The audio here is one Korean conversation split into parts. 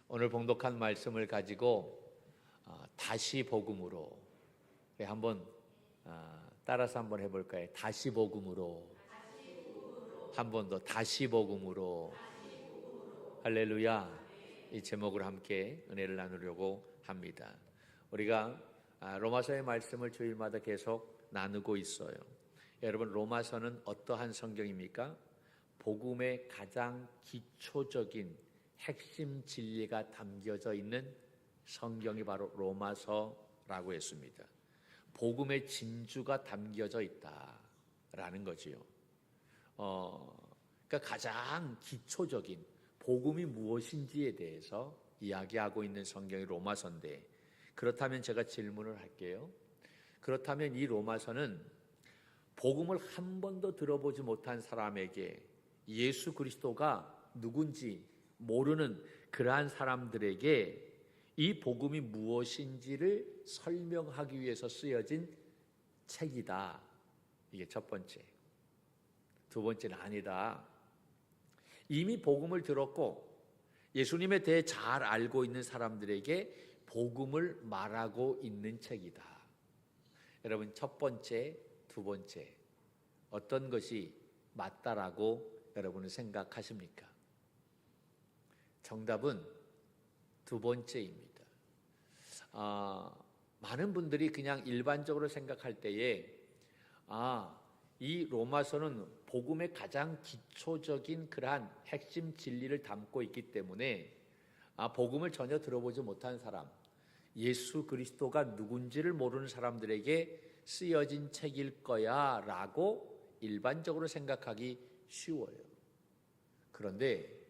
오늘 봉독한 말씀을 가지고 다시 복음으로 한번 따라서 한번 해볼까요? 다시 복음으로. 한 번 더 다시 복음으로. 할렐루야. 이 제목을 함께 은혜를 나누려고 합니다. 우리가 로마서의 말씀을 주일마다 계속 나누고 있어요. 여러분, 로마서는 어떠한 성경입니까? 복음의 가장 기초적인 핵심 진리가 담겨져 있는 성경이 바로 로마서라고 했습니다. 복음의 진주가 담겨져 있다라는 거지요. 그러니까 가장 기초적인 복음이 무엇인지에 대해서 이야기하고 있는 성경이 로마서인데, 그렇다면 제가 질문을 할게요. 그렇다면 이 로마서는 복음을 한 번도 들어보지 못한 사람에게 예수 그리스도가 누군지 모르는 그러한 사람들에게 이 복음이 무엇인지를 설명하기 위해서 쓰여진 책이다. 이게 첫 번째. 두 번째는 아니다. 이미 복음을 들었고 예수님에 대해 잘 알고 있는 사람들에게 복음을 말하고 있는 책이다. 여러분, 첫 번째, 두 번째 어떤 것이 맞다라고 여러분은 생각하십니까? 정답은 두 번째입니다. 많은 분들이 그냥 일반적으로 생각할 때에 이 로마서는 복음의 가장 기초적인 그러한 핵심 진리를 담고 있기 때문에 복음을 전혀 들어보지 못한 사람, 예수 그리스도가 누군지를 모르는 사람들에게 쓰여진 책일 거야 라고 일반적으로 생각하기 쉬워요. 그런데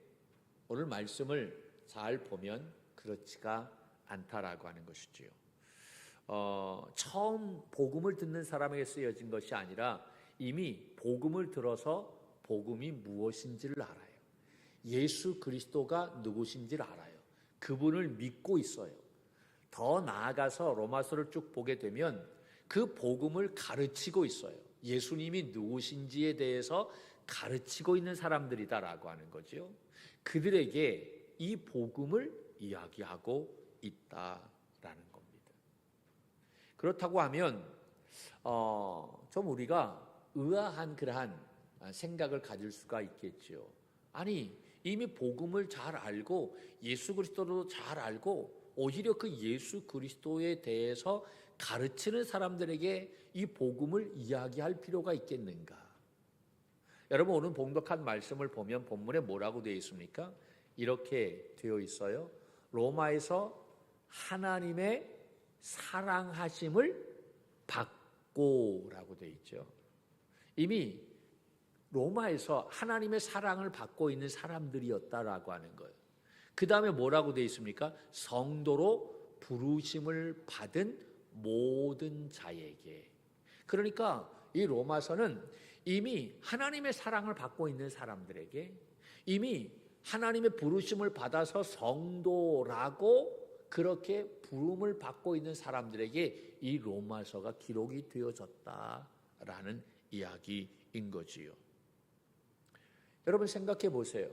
오늘 말씀을 잘 보면 그렇지가 않다라고 하는 것이지요. 처음 복음을 듣는 사람에게 쓰여진 것이 아니라 이미 복음을 들어서 복음이 무엇인지를 알아요. 예수 그리스도가 누구신지를 알아요. 그분을 믿고 있어요. 더 나아가서 로마서를 쭉 보게 되면 그 복음을 가르치고 있어요. 예수님이 누구신지에 대해서 가르치고 있는 사람들이다라고 하는 거죠. 그들에게 이 복음을 이야기하고 있다라는 겁니다. 그렇다고 하면 좀 우리가 의아한 그러한 생각을 가질 수가 있겠죠. 아니, 이미 복음을 잘 알고 예수 그리스도도 잘 알고 오히려 그 예수 그리스도에 대해서 가르치는 사람들에게 이 복음을 이야기할 필요가 있겠는가? 여러분, 오늘 봉독한 말씀을 보면 본문에 뭐라고 되어 있습니까? 이렇게 되어 있어요. 로마에서 하나님의 사랑하심을 받고라고 되어 있죠. 이미 로마에서 하나님의 사랑을 받고 있는 사람들이었다라고 하는 거예요. 그 다음에 뭐라고 되어 있습니까? 성도로 부르심을 받은 모든 자에게. 그러니까 이 로마서는 이미 하나님의 사랑을 받고 있는 사람들에게, 이미 하나님의 부르심을 받아서 성도라고 그렇게 부름을 받고 있는 사람들에게 이 로마서가 기록이 되어졌다라는 이야기인 거지요. 여러분, 생각해 보세요.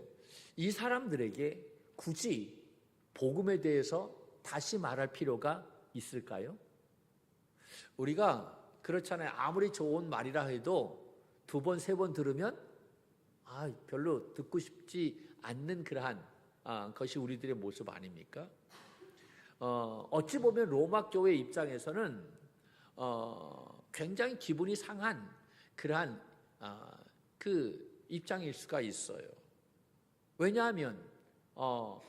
이 사람들에게 굳이 복음에 대해서 다시 말할 필요가 있을까요? 우리가 그렇잖아요. 아무리 좋은 말이라 해도 두 번, 세 번 들으면 별로 듣고 싶지 않는 그러한 것이 우리들의 모습 아닙니까? 어찌 보면 로마 교회 입장에서는 굉장히 기분이 상한 그러한 그 입장일 수가 있어요. 왜냐하면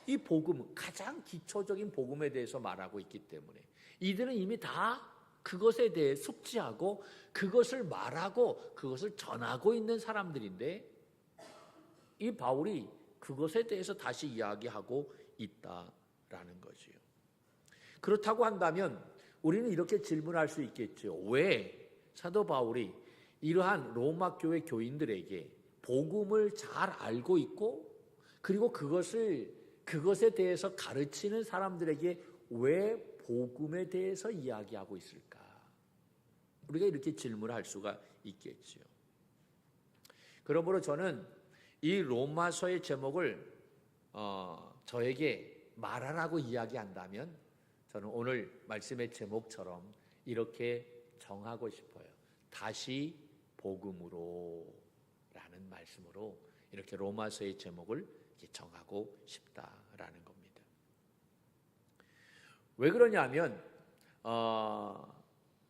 이 복음, 가장 기초적인 복음에 대해서 말하고 있기 때문에 이들은 이미 다 그것에 대해 숙지하고 그것을 말하고 그것을 전하고 있는 사람들인데 이 바울이 그것에 대해서 다시 이야기하고 있다라는 거지요. 그렇다고 한다면 우리는 이렇게 질문할 수 있겠죠. 왜 사도 바울이 이러한 로마 교회 교인들에게 복음을 잘 알고 있고 그리고 그것에 대해서 가르치는 사람들에게 왜 복음에 대해서 이야기하고 있을까? 우리가 이렇게 질문할 수가 있겠죠. 그러므로 저는 이 로마서의 제목을 저에게 말하라고 이야기한다면 저는 오늘 말씀의 제목처럼 이렇게 정하고 싶어요. 다시 복음으로 라는 말씀으로 이렇게 로마서의 제목을 정하고 싶다라는 겁니다. 왜 그러냐면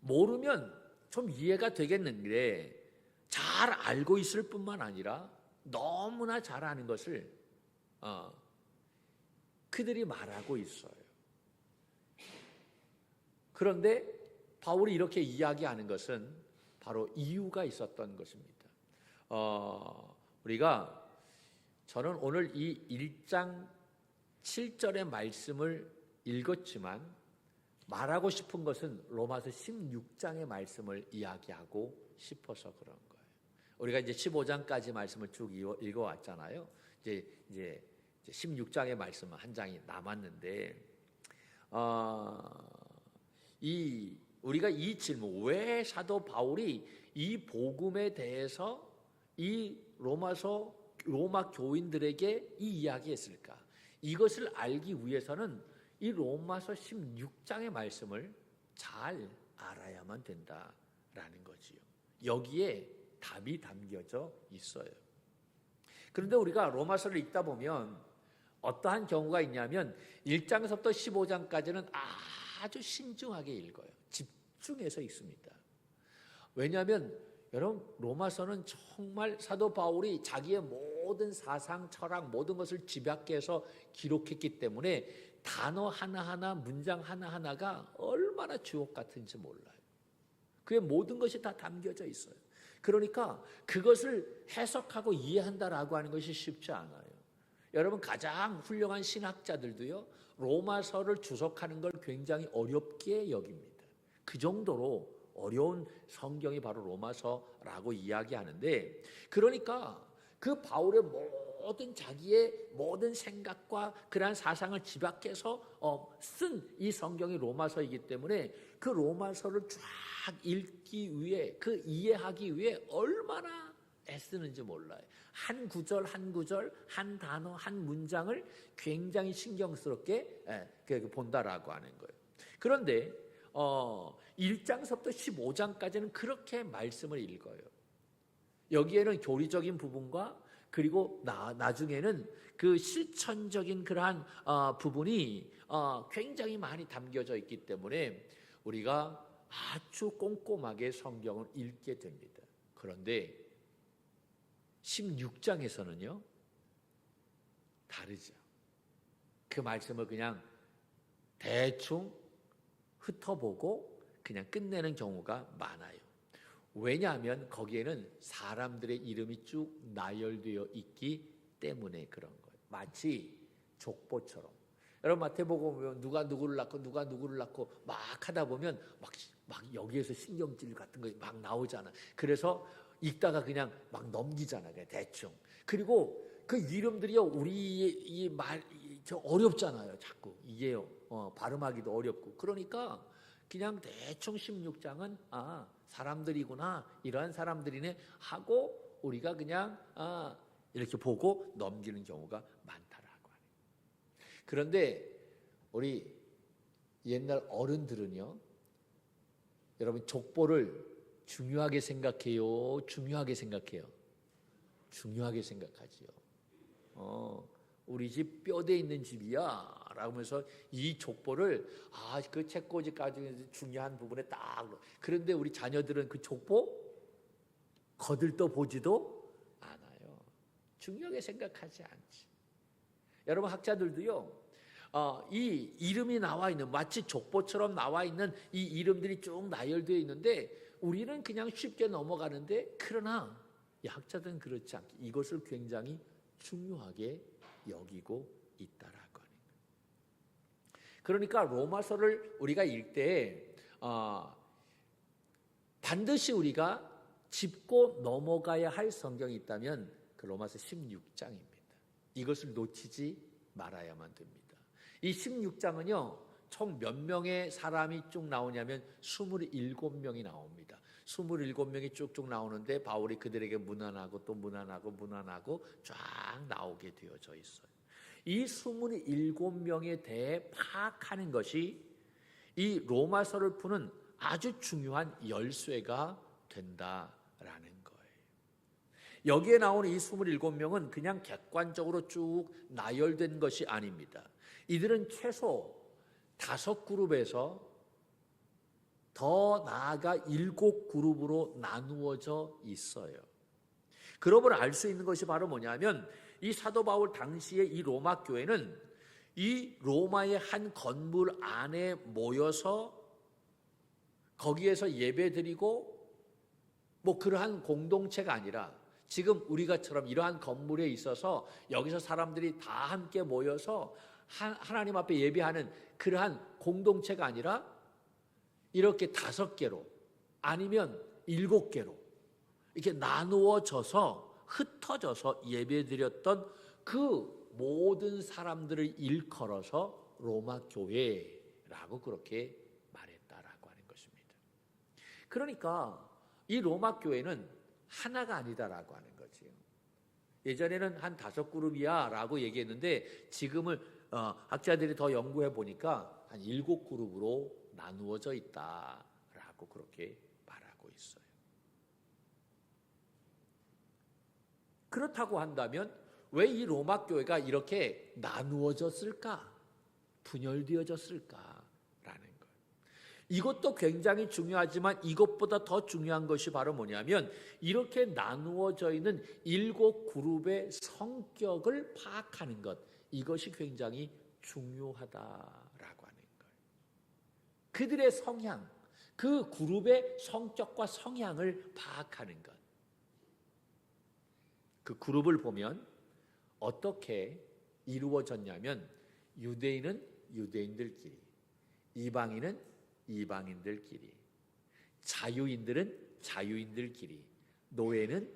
모르면 좀 이해가 되겠는데 잘 알고 있을 뿐만 아니라 너무나 잘 아는 것을 그들이 말하고 있어요. 그런데 바울이 이렇게 이야기하는 것은 바로 이유가 있었던 것입니다. 저는 오늘 이 1장 7절의 말씀을 읽었지만 말하고 싶은 것은 로마서 16장의 말씀을 이야기하고 싶어서 그런 거예요. 우리가 이제 15장까지 말씀을 쭉 읽어왔잖아요. 이제 16장의 말씀은 한 장이 남았는데, 우리가 이 질문, 왜 사도 바울이 이 복음에 대해서 이 로마 교인들에게 이 이야기했을까? 이것을 알기 위해서는 이 로마서 16장의 말씀을 잘 알아야만 된다라는 거지요. 여기에 답이 담겨져 있어요. 그런데 우리가 로마서를 읽다 보면 어떠한 경우가 있냐면 1장서부터 15장까지는 아주 신중하게 읽어요. 집중해서 읽습니다. 왜냐하면 여러분, 로마서는 정말 사도 바울이 자기의 모든 사상, 철학, 모든 것을 집약해서 기록했기 때문에 단어 하나하나, 문장 하나하나가 얼마나 주옥 같은지 몰라요. 그의 모든 것이 다 담겨져 있어요. 그러니까 그것을 해석하고 이해한다라고 하는 것이 쉽지 않아요. 여러분, 가장 훌륭한 신학자들도요, 로마서를 주석하는 걸 굉장히 어렵게 여깁니다. 그 정도로 어려운 성경이 바로 로마서라고 이야기하는데, 그러니까 그 바울의 자기의 모든 생각과 그러한 사상을 집약해서 쓴 이 성경이 로마서이기 때문에 그 로마서를 쫙 읽기 위해, 그 이해하기 위해 얼마나 애쓰는지 몰라요. 한 구절 한 구절, 한 단어 한 문장을 굉장히 신경스럽게 본다라고 하는 거예요. 그런데 1장서부터 15장까지는 그렇게 말씀을 읽어요. 여기에는 교리적인 부분과 그리고 나중에는 그 실천적인 그러한 부분이 굉장히 많이 담겨져 있기 때문에 우리가 아주 꼼꼼하게 성경을 읽게 됩니다. 그런데 16장에서는요, 다르죠. 그 말씀을 그냥 대충 흩어보고 그냥 끝내는 경우가 많아요. 왜냐하면 거기에는 사람들의 이름이 쭉 나열되어 있기 때문에 그런 거예요. 마치 족보처럼. 여러분, 마태복음 보면 누가 누구를 낳고 누가 누구를 낳고 막 하다 보면 막 여기에서 신경질 같은 거 막 나오잖아. 그래서 읽다가 그냥 막 넘기잖아, 그냥 대충. 그리고 그 이름들이요, 우리 이 말 어렵잖아요, 자꾸 이게요. 발음하기도 어렵고. 그러니까 그냥 대충 16장은 사람들이구나, 이러한 사람들이네 하고 우리가 그냥 이렇게 보고 넘기는 경우가 많다라고 하네요. 그런데 우리 옛날 어른들은요, 여러분, 족보를 중요하게 생각해요, 중요하게 생각해요? 중요하게 생각하지요. 우리 집 뼈대 있는 집이야 라고 하면서 이 족보를 그 책꽂이 가지고 중요한 부분에 딱. 그런데 우리 자녀들은 그 족보 거들떠 보지도 않아요. 중요하게 생각하지 않지. 여러분, 학자들도요, 이 이름이 나와 있는, 마치 족보처럼 나와 있는 이 이름들이 쭉 나열되어 있는데 우리는 그냥 쉽게 넘어가는데, 그러나 이 학자들은 그렇지 않게 이것을 굉장히 중요하게 여기고 있다라고 하는 거예요. 그러니까 로마서를 우리가 읽을 때 반드시 우리가 짚고 넘어가야 할 성경이 있다면 그 로마서 16장입니다. 이것을 놓치지 말아야만 됩니다. 이 16장은요, 총 몇 명의 사람이 쭉 나오냐면 27명이 나옵니다. 27명이 쭉쭉 나오는데 바울이 그들에게 문안하고 또 문안하고 쫙 나오게 되어져 있어요. 이 27명에 대해 파악하는 것이 이 로마서를 푸는 아주 중요한 열쇠가 된다라는 거예요. 여기에 나오는 이 27명은 그냥 객관적으로 쭉 나열된 것이 아닙니다. 이들은 최소 5그룹에서 더 나아가 7그룹으로 나누어져 있어요. 그러므로 알 수 있는 것이 바로 뭐냐면 이 사도 바울 당시에 이 로마 교회는 이 로마의 한 건물 안에 모여서 거기에서 예배드리고 뭐 그러한 공동체가 아니라 지금 우리가처럼 이러한 건물에 있어서 여기서 사람들이 다 함께 모여서 하나님 앞에 예배하는 그러한 공동체가 아니라 이렇게 5개로 아니면 7개로 이렇게 나누어져서 흩어져서 예배드렸던 그 모든 사람들을 일컬어서 로마 교회라고 그렇게 말했다라고 하는 것입니다. 그러니까 이 로마 교회는 하나가 아니다라고 하는 거지요. 예전에는 한 5그룹이야 라고 얘기했는데 지금은 학자들이 더 연구해 보니까 한 7그룹으로 나누어져 있다라고 그렇게 말하고 있어요. 그렇다고 한다면 왜 이 로마 교회가 이렇게 나누어졌을까? 분열되어졌을까라는 것. 이것도 굉장히 중요하지만 이것보다 더 중요한 것이 바로 뭐냐면 이렇게 나누어져 있는 7그룹의 성격을 파악하는 것. 이것이 굉장히 중요하다라고 하는 거예요. 그들의 성향, 그 그룹의 성격과 성향을 파악하는 것. 그 그룹을 보면 어떻게 이루어졌냐면 유대인은 유대인들끼리, 이방인은 이방인들끼리, 자유인들은 자유인들끼리, 노예는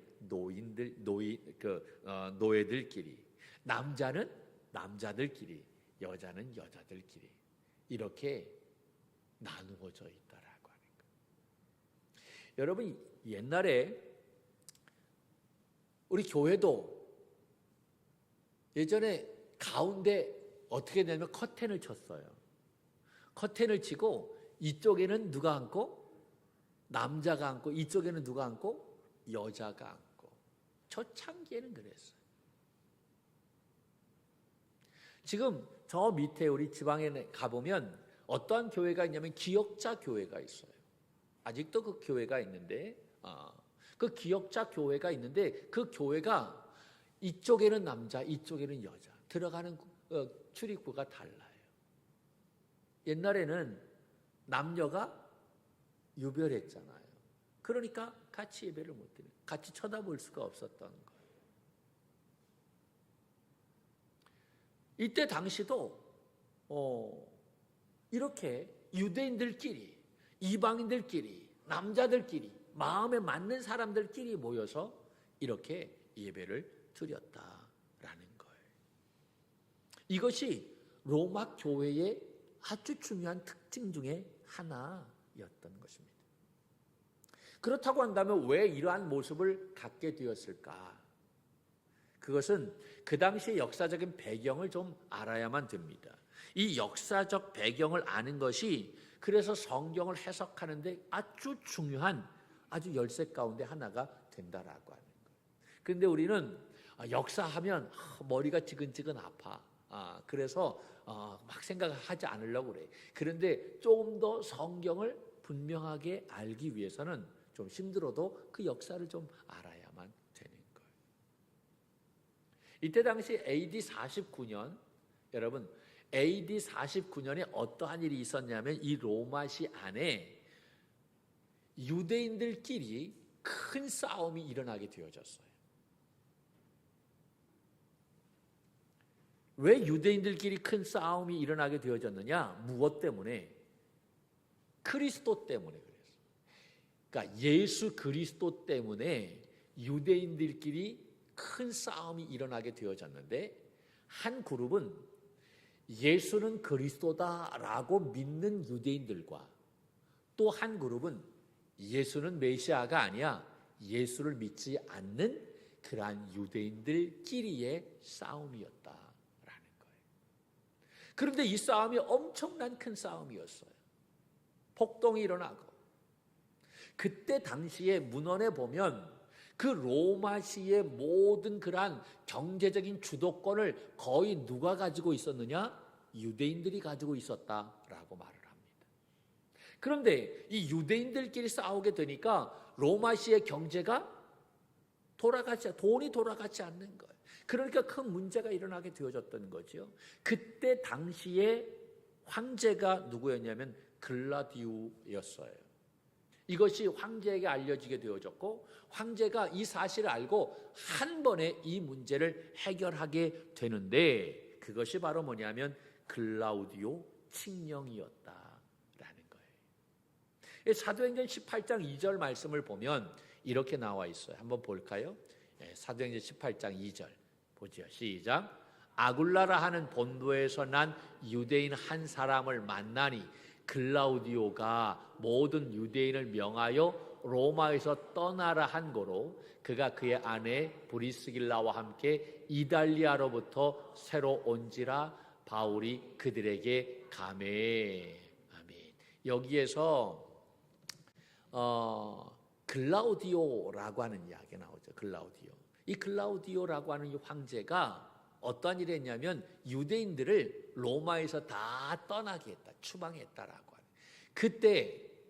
노예들끼리, 남자는 남자들끼리, 여자는 여자들끼리 이렇게 나누어져 있다라고 하는 거예요. 여러분 옛날에 우리 교회도 예전에 가운데 어떻게 되냐면 커튼을 쳤어요. 커튼을 치고 이쪽에는 누가 앉고 남자가 앉고 이쪽에는 누가 앉고 여자가 앉고 초창기에는 그랬어요. 지금 저 밑에 우리 지방에 가보면 어떠한 교회가 있냐면 기역자 교회가 있어요. 아직도 그 교회가 있는데 그 기역자 교회가 있는데 그 교회가 이쪽에는 남자 이쪽에는 여자 들어가는 출입구가 달라요. 옛날에는 남녀가 유별했잖아요. 그러니까 같이 예배를 못 드리고 같이 쳐다볼 수가 없었던 거예요. 이때 당시도 이렇게 유대인들끼리 이방인들끼리 남자들끼리 마음에 맞는 사람들끼리 모여서 이렇게 예배를 드렸다라는 거예요. 이것이 로마 교회의 아주 중요한 특징 중에 하나였던 것입니다. 그렇다고 한다면 왜 이러한 모습을 갖게 되었을까? 그것은 그 당시의 역사적인 배경을 좀 알아야만 됩니다. 이 역사적 배경을 아는 것이 그래서 성경을 해석하는데 아주 중요한 아주 열쇠 가운데 하나가 된다라고 하는 거예요. 그런데 우리는 역사하면 머리가 지근지근 아파. 그래서 막 생각하지 않으려고 그래. 그런데 조금 더 성경을 분명하게 알기 위해서는 좀 힘들어도 그 역사를 좀 알아야만 되는 거예요. 이때 당시 AD 49년 여러분 AD 49년에 어떠한 일이 있었냐면 이 로마시 안에 유대인들끼리 큰 싸움이 일어나게 되어졌어요. 왜 유대인들끼리 큰 싸움이 일어나게 되어졌느냐? 무엇 때문에? 그리스도 때문에 그랬어요. 그러니까 예수 그리스도 때문에 유대인들끼리 큰 싸움이 일어나게 되어졌는데 한 그룹은 예수는 그리스도다라고 믿는 유대인들과 또 한 그룹은 예수는 메시아가 아니야 예수를 믿지 않는 그러한 유대인들끼리의 싸움이었다라는 거예요. 그런데 이 싸움이 엄청난 큰 싸움이었어요. 폭동이 일어나고, 그때 당시에 문헌에 보면 그 로마시의 모든 그러한 경제적인 주도권을 거의 누가 가지고 있었느냐? 유대인들이 가지고 있었다라고 말을 합니다. 그런데 이 유대인들끼리 싸우게 되니까 로마시의 경제가 돈이 돌아가지 않는 거예요. 그러니까 큰 문제가 일어나게 되어졌던 거죠. 그때 당시에 황제가 누구였냐면 글라디우였어요. 이것이 황제에게 알려지게 되어졌고, 황제가 이 사실을 알고 한 번에 이 문제를 해결하게 되는데, 그것이 바로 뭐냐면 글라우디오 칙령이었다라는 거예요. 사도행전 18장 2절 말씀을 보면 이렇게 나와 있어요. 한번 볼까요? 사도행전 18장 2절 보죠. 시작. 아굴라라 하는 본도에서 난 유대인 한 사람을 만나니 글라우디오가 모든 유대인을 명하여 로마에서 떠나라 한 거로, 그가 그의 아내 브리스길라와 함께 이달리아로부터 새로 온지라 바울이 그들에게 가매. 아멘. 여기에서 글라우디오라고 하는 이야기가 나오죠. 글라우디오. 이 글라우디오라고 하는 이 황제가 어떠한 일을 했냐면 유대인들을 로마에서 다 떠나게 했다. 추방했다라고 하는.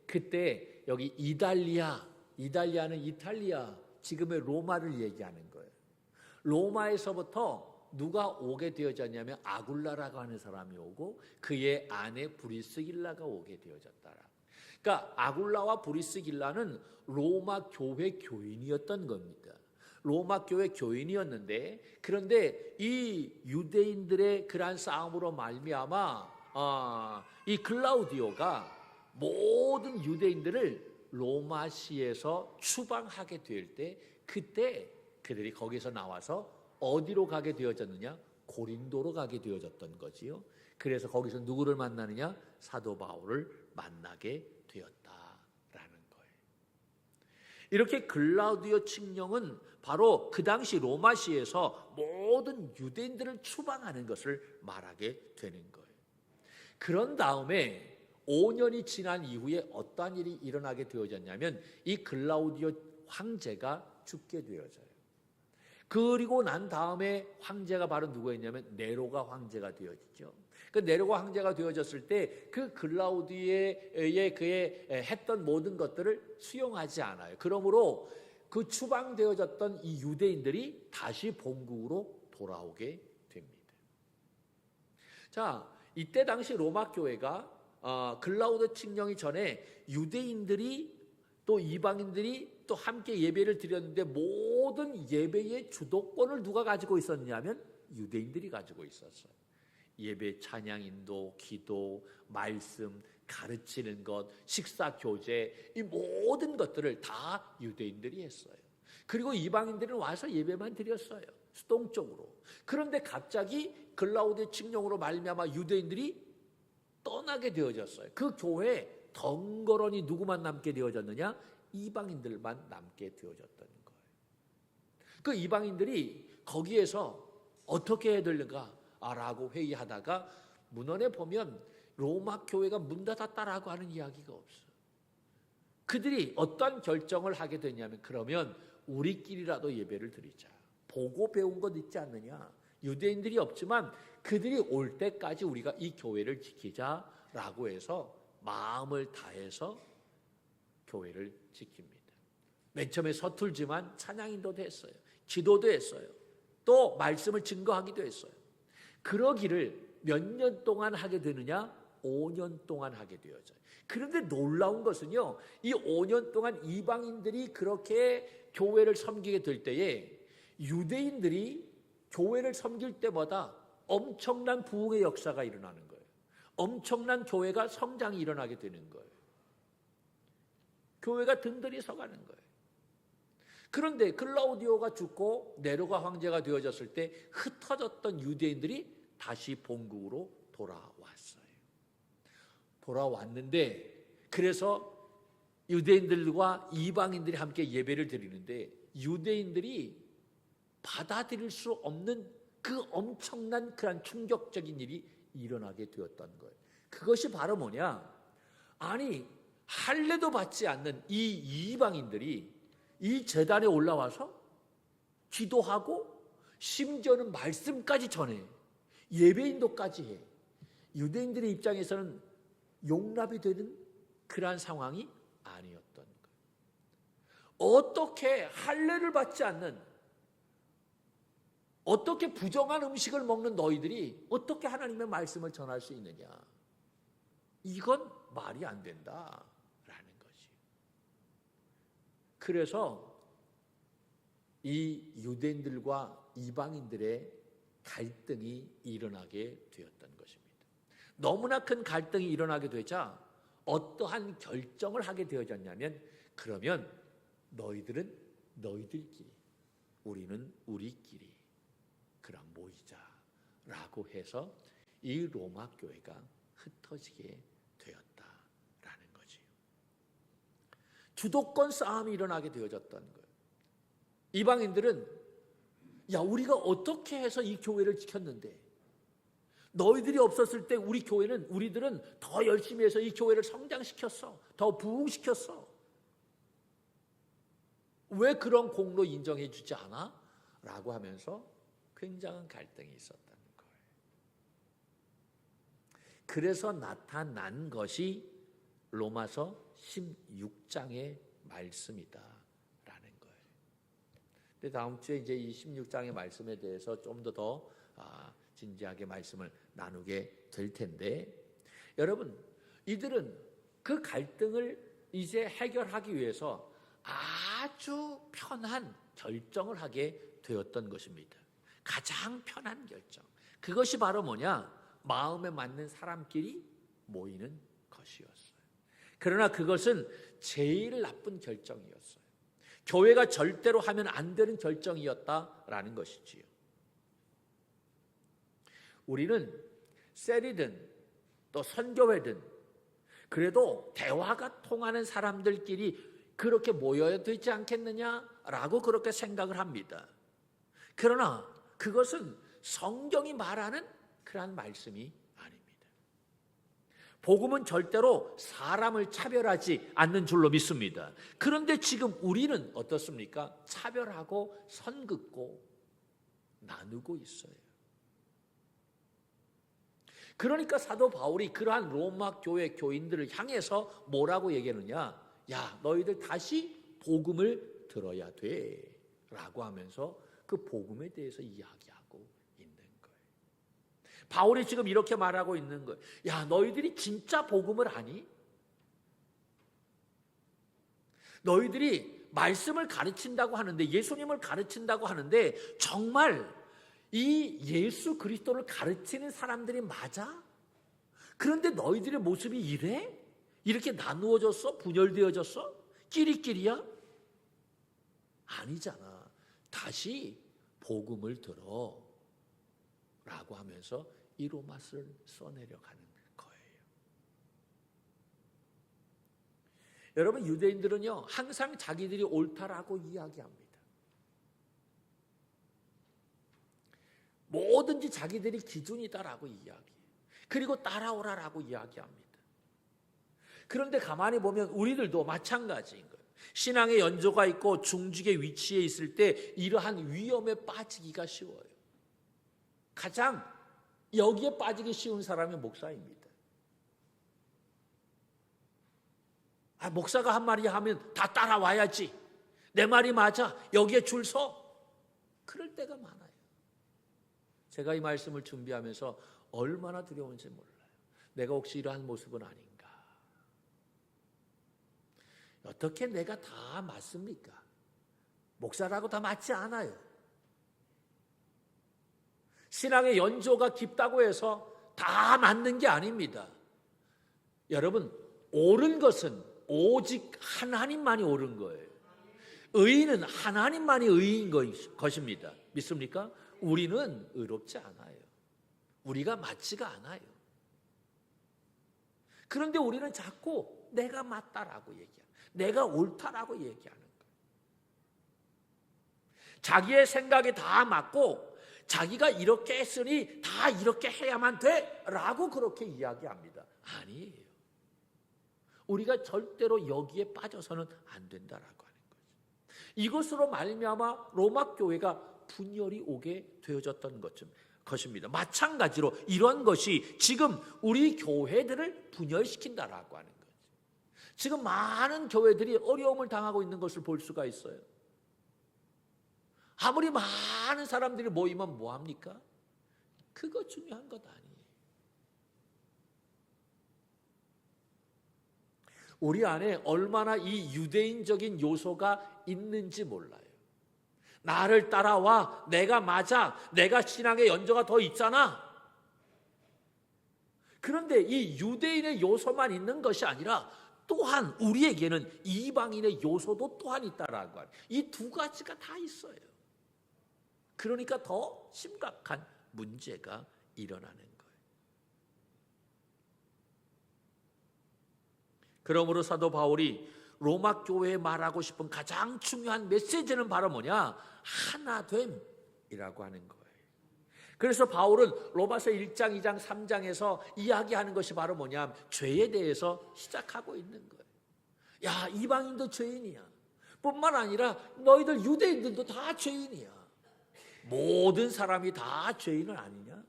그때 여기 이달리아는 이탈리아, 지금의 로마를 얘기하는 거예요. 로마에서부터 누가 오게 되어졌냐면 아굴라라고 하는 사람이 오고 그의 아내 브리스길라가 오게 되어졌다. 그러니까 아굴라와 브리스길라는 로마 교회 교인이었던 겁니다. 로마 교회 교인이었는데, 그런데 이 유대인들의 그러한 싸움으로 말미암아 이 글라우디오가 모든 유대인들을 로마시에서 추방하게 될 때, 그때 그들이 거기서 나와서 어디로 가게 되어졌느냐? 고린도로 가게 되어졌던 거지요. 그래서 거기서 누구를 만나느냐? 사도 바울을 만나게 되었다라는 거예요. 이렇게 글라우디오 칙령은 바로 그 당시 로마시에서 모든 유대인들을 추방하는 것을 말하게 되는 거예요. 그런 다음에 5년이 지난 이후에 어떠한 일이 일어나게 되어졌냐면 이 글라우디오 황제가 죽게 되어져요. 그리고 난 다음에 황제가 바로 누구였냐면 네로가 황제가 되어지죠. 그 네로가 황제가 되어졌을 때 그 글라우디오의 그의 했던 모든 것들을 수용하지 않아요. 그러므로 그 추방되어졌던 이 유대인들이 다시 본국으로 돌아오게 됩니다. 자, 이때 당시 로마 교회가 글라우디오 칙령이 전에 유대인들이 또 이방인들이 또 함께 예배를 드렸는데, 모든 예배의 주도권을 누가 가지고 있었냐면 유대인들이 가지고 있었어요. 예배, 찬양, 인도, 기도, 말씀, 가르치는 것, 식사, 교제, 이 모든 것들을 다 유대인들이 했어요. 그리고 이방인들은 와서 예배만 드렸어요. 수동적으로. 그런데 갑자기 글라우디오 칙령으로 말미암아 유대인들이 떠나게 되어졌어요. 그 교회에 덩그러니 누구만 남게 되어졌느냐? 이방인들만 남게 되어졌던 거예요. 그 이방인들이 거기에서 어떻게 해야 되는가 라고 회의하다가 문헌에 보면 로마 교회가 문 닫았다라고 하는 이야기가 없어요. 그들이 어떤 결정을 하게 되냐면, 그러면 우리끼리라도 예배를 드리자. 보고 배운 것 있지 않느냐? 유대인들이 없지만 그들이 올 때까지 우리가 이 교회를 지키자라고 해서 마음을 다해서 교회를 지킵니다. 맨 처음에 서툴지만 찬양인도도 했어요. 기도도 했어요. 또 말씀을 증거하기도 했어요. 그러기를 몇 년 동안 하게 되느냐? 5년 동안 하게 되어져요. 그런데 놀라운 것은요, 이 5년 동안 이방인들이 그렇게 교회를 섬기게 될 때에 유대인들이 교회를 섬길 때마다 엄청난 부흥의 역사가 일어나는 거예요. 엄청난 교회가 성장이 일어나게 되는 거예요. 교회가 든든히 서가는 거예요. 그런데 글라우디오가 죽고 네로가 황제가 되어졌을 때 흩어졌던 유대인들이 다시 본국으로 돌아왔어요. 돌아왔는데, 그래서 유대인들과 이방인들이 함께 예배를 드리는데 유대인들이 받아들일 수 없는 그 엄청난 그런 충격적인 일이 일어나게 되었던 거예요. 그것이 바로 뭐냐? 아니, 할례도 받지 않는 이 이방인들이 이 제단에 올라와서 기도하고 심지어는 말씀까지 전해, 예배인도까지 해. 유대인들의 입장에서는 용납이 되는 그러한 상황이 아니었던 거예요. 어떻게 할례를 받지 않는, 어떻게 부정한 음식을 먹는 너희들이 어떻게 하나님의 말씀을 전할 수 있느냐? 이건 말이 안 된다라는 거지. 그래서 이 유대인들과 이방인들의 갈등이 일어나게 되었던 것입니다. 너무나 큰 갈등이 일어나게 되자 어떠한 결정을 하게 되어졌냐면, 그러면 너희들은 너희들끼리, 우리는 우리끼리 그럼 모이자라고 해서 이 로마 교회가 흩어지게 되었다라는 거지. 주도권 싸움이 일어나게 되어졌던 거예요. 이방인들은 야, 우리가 어떻게 해서 이 교회를 지켰는데, 너희들이 없었을 때 우리들은 더 열심히 해서 이 교회를 성장시켰어. 더 부흥시켰어. 왜 그런 공로 인정해 주지 않아? 라고 하면서 굉장한 갈등이 있었다는 거예요. 그래서 나타난 것이 로마서 16장의 말씀이다 라는 거예요. 근데 다음 주에 이제 이 16장의 말씀에 대해서 좀 더 진지하게 말씀을 나누게 될 텐데, 여러분, 이들은 그 갈등을 이제 해결하기 위해서 아주 편한 결정을 하게 되었던 것입니다. 가장 편한 결정. 그것이 바로 뭐냐? 마음에 맞는 사람끼리 모이는 것이었어요. 그러나 그것은 제일 나쁜 결정이었어요. 교회가 절대로 하면 안 되는 결정이었다라는 것이지요. 우리는 셀이든 또 선교회든 그래도 대화가 통하는 사람들끼리 그렇게 모여야 되지 않겠느냐라고 그렇게 생각을 합니다. 그러나 그것은 성경이 말하는 그러한 말씀이 아닙니다. 복음은 절대로 사람을 차별하지 않는 줄로 믿습니다. 그런데 지금 우리는 어떻습니까? 차별하고 선긋고 나누고 있어요. 그러니까 사도 바울이 그러한 로마 교회 교인들을 향해서 뭐라고 얘기하느냐? 야, 너희들 다시 복음을 들어야 돼 라고 하면서 그 복음에 대해서 이야기하고 있는 거예요. 바울이 지금 이렇게 말하고 있는 거예요. 야, 너희들이 진짜 복음을 아니? 너희들이 말씀을 가르친다고 하는데, 예수님을 가르친다고 하는데 정말 이 예수 그리스도를 가르치는 사람들이 맞아? 그런데 너희들의 모습이 이래? 이렇게 나누어졌어? 분열되어졌어? 끼리끼리야? 아니잖아. 다시 복음을 들어 라고 하면서 이 로마서를 써내려가는 거예요. 여러분, 유대인들은요 항상 자기들이 옳다라고 이야기합니다. 뭐든지 자기들이 기준이다라고 이야기해요. 그리고 따라오라라고 이야기합니다. 그런데 가만히 보면 우리들도 마찬가지인 거예요. 신앙의 연조가 있고 중직의 위치에 있을 때 이러한 위험에 빠지기가 쉬워요. 가장 여기에 빠지기 쉬운 사람이 목사입니다. 목사가 한 말이 하면 다 따라와야지. 내 말이 맞아. 여기에 줄 서. 그럴 때가 많아요. 제가 이 말씀을 준비하면서 얼마나 두려운지 몰라요. 내가 혹시 이러한 모습은 아닌가? 어떻게 내가 다 맞습니까? 목사라고 다 맞지 않아요. 신앙의 연조가 깊다고 해서 다 맞는 게 아닙니다. 여러분, 옳은 것은 오직 하나님만이 옳은 거예요. 의인은 하나님만이 의인 것입니다. 믿습니까? 우리는 의롭지 않아요. 우리가 맞지가 않아요. 그런데 우리는 자꾸 내가 맞다라고 얘기해요. 내가 옳다라고 얘기하는 거예요. 자기의 생각이 다 맞고 자기가 이렇게 했으니 다 이렇게 해야만 돼 라고 그렇게 이야기합니다. 아니에요. 우리가 절대로 여기에 빠져서는 안 된다라고 하는 거죠. 이것으로 말미암아 로마 교회가 분열이 오게 되어졌던 것입니다. 마찬가지로 이런 것이 지금 우리 교회들을 분열시킨다라고 하는 거죠. 지금 많은 교회들이 어려움을 당하고 있는 것을 볼 수가 있어요. 아무리 많은 사람들이 모이면 뭐합니까? 그거 중요한 것 아니에요. 우리 안에 얼마나 이 유대인적인 요소가 있는지 몰라요. 나를 따라와, 내가 맞아, 내가 신앙의 연조가 더 있잖아. 그런데 이 유대인의 요소만 있는 것이 아니라 또한 우리에게는 이방인의 요소도 또한 있다라고 하는, 이 두 가지가 다 있어요. 그러니까 더 심각한 문제가 일어나는 거예요. 그러므로 사도 바울이 로마 교회에 말하고 싶은 가장 중요한 메시지는 바로 뭐냐? 하나됨이라고 하는 거예요. 그래서 바울은 로마서 1장, 2장, 3장에서 이야기하는 것이 바로 뭐냐? 죄에 대해서 시작하고 있는 거예요. 야, 이방인도 죄인이야. 뿐만 아니라 너희들 유대인들도 다 죄인이야. 모든 사람이 다 죄인은 아니냐?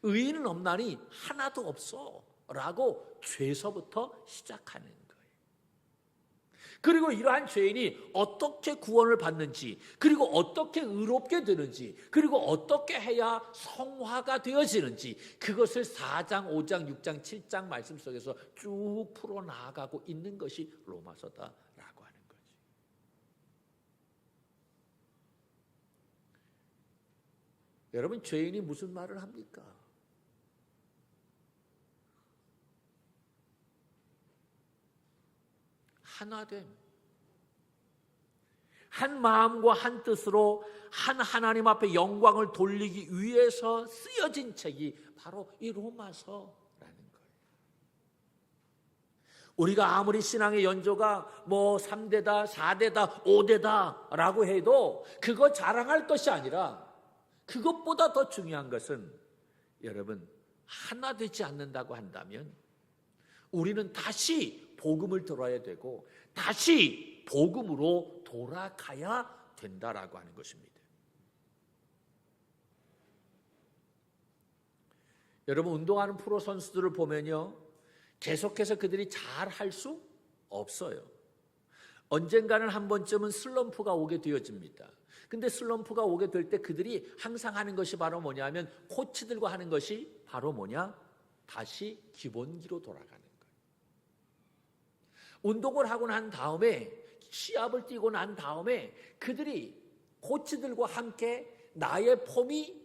의인은 없나니 하나도 없어 라고 죄서부터 시작하는 거예요. 그리고 이러한 죄인이 어떻게 구원을 받는지, 그리고 어떻게 의롭게 되는지, 그리고 어떻게 해야 성화가 되어지는지, 그것을 4장, 5장, 6장, 7장 말씀 속에서 쭉 풀어나가고 있는 것이 로마서다라고 하는 거지. 여러분, 죄인이 무슨 말을 합니까? 하나됨. 한 마음과 한 뜻으로 한 하나님 앞에 영광을 돌리기 위해서 쓰여진 책이 바로 이 로마서라는 거예요. 우리가 아무리 신앙의 연조가 뭐 3대다, 4대다, 5대다 라고 해도 그거 자랑할 것이 아니라, 그것보다 더 중요한 것은 여러분, 하나 되지 않는다고 한다면 우리는 다시 복음을 들어야 되고 다시 복음으로 돌아가야 된다라고 하는 것입니다. 여러분, 운동하는 프로 선수들을 보면요, 계속해서 그들이 잘 할 수 없어요. 언젠가는 한 번쯤은 슬럼프가 오게 되어집니다. 근데 슬럼프가 오게 될 때 그들이 항상 하는 것이 바로 뭐냐면, 코치들과 하는 것이 바로 뭐냐? 다시 기본기로 돌아가는 거예요. 운동을 하고 난 다음에, 시합을 뛰고 난 다음에 그들이 코치들과 함께 나의 폼이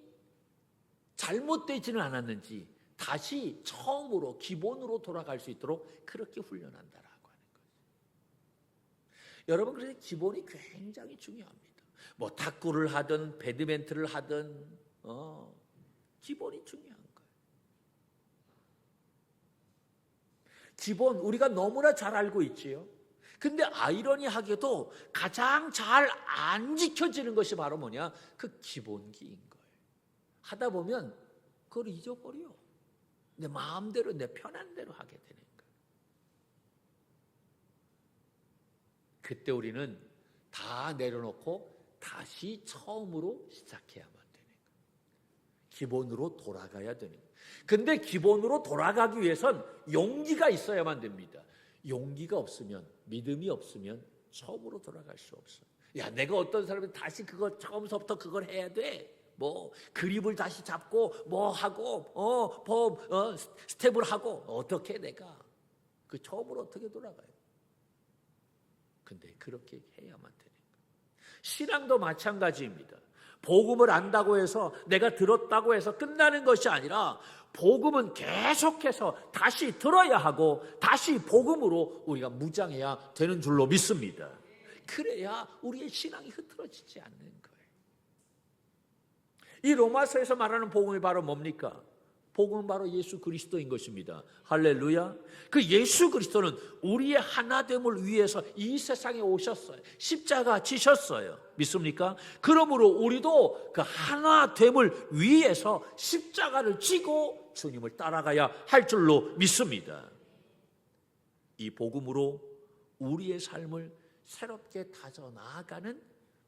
잘못되지는 않았는지 다시 처음으로 기본으로 돌아갈 수 있도록 그렇게 훈련한다라고 하는 거예요. 여러분, 그래서 기본이 굉장히 중요합니다. 뭐 탁구를 하든 배드민턴을 하든 기본이 중요한 거예요. 기본, 우리가 너무나 잘 알고 있지요. 근데 아이러니하게도 가장 잘 안 지켜지는 것이 바로 뭐냐? 그 기본기인 거예요. 하다 보면 그걸 잊어버려. 내 마음대로, 내 편한 대로 하게 되는 거예요. 그때 우리는 다 내려놓고 다시 처음으로 시작해야만 되는 거예요. 기본으로 돌아가야 되는 거예요. 근데 기본으로 돌아가기 위해선 용기가 있어야만 됩니다. 용기가 없으면, 믿음이 없으면 처음으로 돌아갈 수 없어요. 야, 내가 어떤 사람이 다시 그거 처음부터 그걸 해야 돼. 뭐 그립을 다시 잡고 뭐 하고 스텝을 하고 어떻게 내가 그 처음으로 어떻게 돌아가요? 근데 그렇게 해야만 되는 거예요. 신앙도 마찬가지입니다. 복음을 안다고 해서, 내가 들었다고 해서 끝나는 것이 아니라 복음은 계속해서 다시 들어야 하고 다시 복음으로 우리가 무장해야 되는 줄로 믿습니다. 그래야 우리의 신앙이 흐트러지지 않는 거예요. 이 로마서에서 말하는 복음이 바로 뭡니까? 복음은 바로 예수 그리스도인 것입니다. 할렐루야. 그 예수 그리스도는 우리의 하나됨을 위해서 이 세상에 오셨어요. 십자가 지셨어요. 믿습니까? 그러므로 우리도 그 하나됨을 위해서 십자가를 지고 주님을 따라가야 할 줄로 믿습니다. 이 복음으로 우리의 삶을 새롭게 다져 나아가는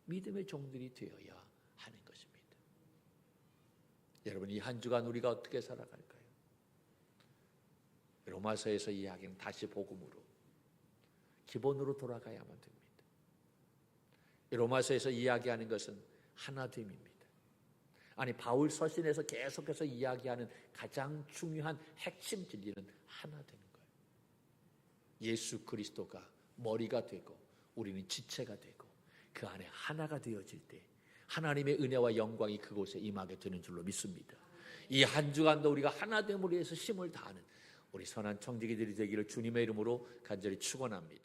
믿음의 종들이 되어야 하는 것입니다. 여러분, 이 한 주간 우리가 어떻게 살아갈까요? 로마서에서 이야기는 다시 복음으로, 기본으로 돌아가야만 됩니다. 로마서에서 이야기하는 것은 하나됨입니다. 아니, 바울 서신에서 계속해서 이야기하는 가장 중요한 핵심 진리는 하나 되는 거예요. 예수 그리스도가 머리가 되고 우리는 지체가 되고 그 안에 하나가 되어질 때 하나님의 은혜와 영광이 그곳에 임하게 되는 줄로 믿습니다. 이 한 주간도 우리가 하나됨을 위해서 힘을 다하는 우리 선한 청지기들이 되기를 주님의 이름으로 간절히 축원합니다.